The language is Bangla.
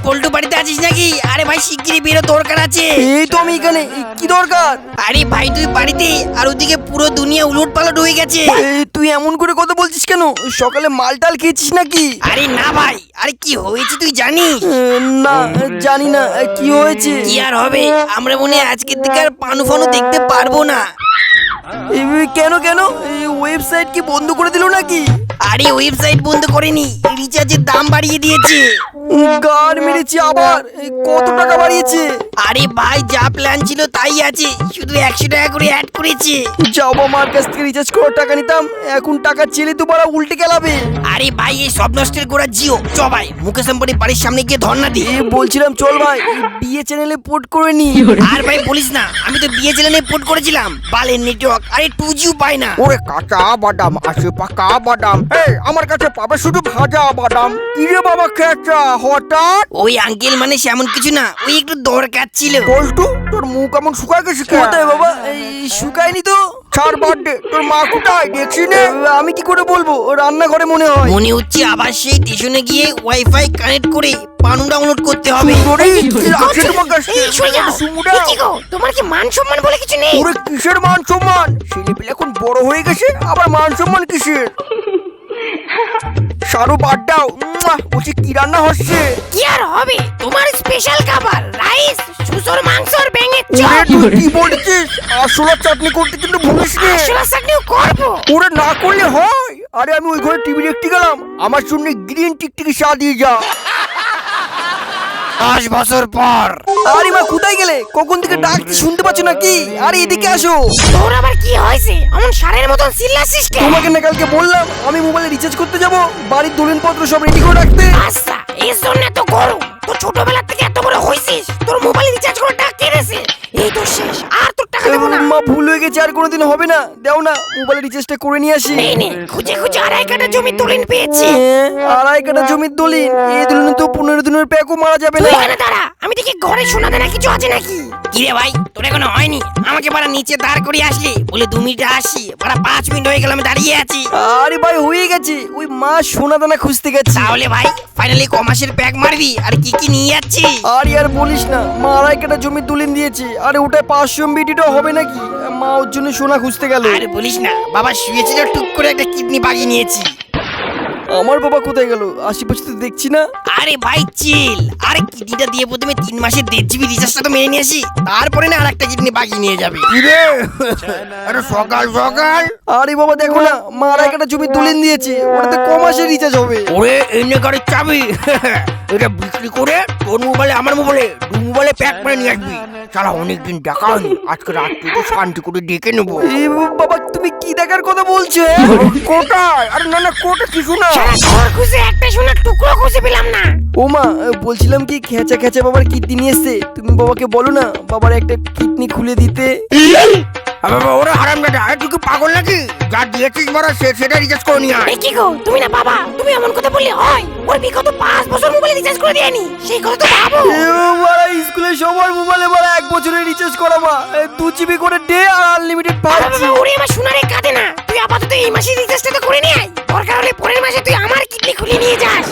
পল্টু বাড়িতে আছিস নাকি? আরে ভাই শিগগিরই বেরো, দরকার আছে। এই তো আমি এখানে। কি দরকার? আরে ভাই তুই বাড়িতে, আর ওদিকে পুরো দুনিয়া উলটপালট হয়ে গেছে। তুই এমন করে কথা বলছিস কেন? সকালে মালটাল খেয়েছিস নাকি? আরে না ভাই, আরে কি হয়েছে তুই জানিস? না জানি না। কি হয়েছে? কি আর হবে, আমরা মনে হয় আজকের থেকে আর পানু ফানু দেখতে পারবো না। কেন কেন? ওয়েবসাইট কি বন্ধ করে দিল নাকি? আরে ওয়েবসাইট বন্ধ করেনি, রিচার্জের দাম বাড়িয়ে দিয়েছে। গান মেরেছি আবার। কত টাকা বাড়িয়েছে? আরে ভাই যা প্ল্যান ছিল তাই আছে, শুধু 100 টাকা করে অ্যাড করেছে। যাও বা মার কাছ থেকে রিচার্জ করার টাকা নিতাম, এখন টাকা চেলে তো বাড়া উল্টে গেলাবে। আরে ভাই এই সব নষ্টের গোড়া জিও। চ ভাই মুকেশ আম্বানির বাড়ির সামনে গিয়ে ধর্ণা দি। বলছিলাম চল ভাই, বিয়ে চ্যানেলে পোর্ট করে নি। আর ভাই বলিস না, আমি তো বিয়ে চ্যানেলে পোর্ট করেছিলাম, বালের নেটওয়ার্ক, আরে 2G পাই না। ওরে কাঁচা বাদাম আসে পাকা বাদাম, আমার কাছে পাবে শুধু ভাজা বাদাম। কিরে বাবা খেচা হঠাৎ? ওই আঙ্কেল মানে সেমন কিছু না, ওই একটু দরকার ছিল। পল্টু তোর মুখ কেমন শুকায় গেছে? কোথায় বাবা? শুকায়নি তো। ছাড় বার্থডে, তোর মা কোথায় দেখছি নে? আমি কি করে বলবো? রান্নাঘরে মনে হয়। মনে হচ্ছে আবার সেই স্টেশনে গিয়ে ওয়াইফাই কানেক্ট করে পানু ডাউনলোড করতে হবে। তোমার কি মান সম্মান বলে কিছু নেই? ওরে কিসের মান সম্মান? ছেলেপিলে এখন বড় হয়ে গেছে, আবার মান সম্মান কিসের? সারু বাদ দাও। বলছি কি রান্না হচ্ছে? কি আর হবে, তোমার স্পেশাল খাবার রাইস, সুসর মাংস আর ব্যাঙের ওরে চপ। তুই কি বলছিস? আসলা চাটনি করতে কিন্তু ভুলিস নে। আসলে চাটনিও করবো। ওরে না করলে হয়? আরে আমি ওই ঘরে টিভি দেখতে গেলাম, আমার জন্য গ্রিন টিকটিকি চা দিয়ে যা। 10 বছর পর। আরে মা কোথায় গেলে? কখন থেকে ডাকছি শুনতে পাচ্ছ নাকি? আরে এদিকে আসো। তোর আবার কি হয়েছে? এমন সারের মতন চিল্লাছিস কেন? তোমাকে না কালকে বললাম আমি মোবাইলে রিচার্জ করতে যাব, বাড়ির দলিলপত্র সব রেডি করে রাখতে। আচ্ছা এই জন্য তো গরম। তো ছোটবেলা থেকে এত বড় হইছিস, তোর মোবাইল রিচার্জ করে টাকা কেড়েছে। এই তো শেষ, আর তোর টাকা দেবো না। মা ভুল হয়ে গেছে, আর কোনোদিন হবে না। দাও না, মোবাইলে রিচার্জটা করে নিয়ে আসি। নে নে, খুঁজে খুঁজে 2.5 কাঠা জমি দলিল পেয়েছি। 2.5 কাঠা জমির দলিল? এই দলিল তো 15 দিনের প্যাকও মারা যাবে তুই না। এখানে দাঁড়া, আমি দেখি ঘরে সোনা দানা কিছু আছে নাকি। কি রে ভাই, তোর এখনো হয়নি? আমাকে বাড়া নিচে দাঁড় করিয়ে আসলি, বলে 2 মিনিটে আসি, বাড়া 5 মিনিট হয়ে গেল আমি দাঁড়িয়ে আছি। আরে ভাই হয়ে গেছে, ওই মা সোনা দানা খুঁজতে গেছে। তাহলে ভাই ফাইনালি ক মাসের প্যাক মারবি, আর কি কি নিয়ে যাচ্ছি? আর বলিস না, মা 2.5 কাঠা জমির দলিল দিয়েছে। আরে ওটাই 500 বিটিটাও হবে নাকি? মা ওর জন্য সোনা খুঁজতে গেল। আর বলিস না, বাবা শুয়েছিল, টুক করে একটা কিডনি বাগিয়ে নিয়েছি। আমার বাবা কোথায় গেল? আশেপাশে তো দেখছি না। আরে ভাই চিল, আরে কিডনিটা দিয়ে প্রথমে 3 মাসের 1.5 GB রিচার্জটা তো মেরে নিয়ে আসি, তারপরে না আরেকটা কিডনি বাগিয়ে নিয়ে যাবে। কিরে আরে সকাল সকাল? আরে বাবা দেখো না, মা 2.5 কাঠা জমির দলিল দিয়েছে, ওটাতে ক মাসের রিচার্জ হবে। ওরে এনে গাড়ির চাবি এটা বিক্রি করে তোর মোবাইলে আমার মোবাইলে 2 মোবাইলে প্যাক করে নিয়ে আসবি। সারা অনেকদিন দেখা হয়নি, আজকে রাত্রে তো শান্তি করে ডেকে নেবো। এই বাবা তুমি কি দেখার কথা বলছো? কোথায়? আরে না না কোটা কিছু না। সারা ঘর খুঁজে একটা সোনার টুকরো খুঁজে পেলাম না। ও মা বলছিলাম কি, খেচা খেচা বাবার কিডনি নিয়ে এসছে, তুমি বাবাকে বলো না বাবার একটা কিডনি খুলে দিতে। ওরা হারাম দাদা, তুই কি পাগল নাকি? যা দিয়েছিস বড় সেটা রিচার্জ করে নিয়ে আয়। এই কি গো, তুমি না বাবা, তুমি এমন কথা বললে হয়? ওর বিগত 5 বছর মোবাইল রিচার্জ করে দেয়নি, সেই কথা তো ভাবো। স্কুলে সবার মোবাইলে 1 বছরের রিচার্জ করা মা, 2 জিবি করে ডে আর আনলিমিটেড পাচ্ছি। ওরে আমার সোনারে কাঁদে না, তুই আপাতত এই মাসে রিচার্জটা তো করে নিয়ে আয়, দরকার হলে পরের মাসে তুই আমার কিডনি খুলে নিয়ে যাস।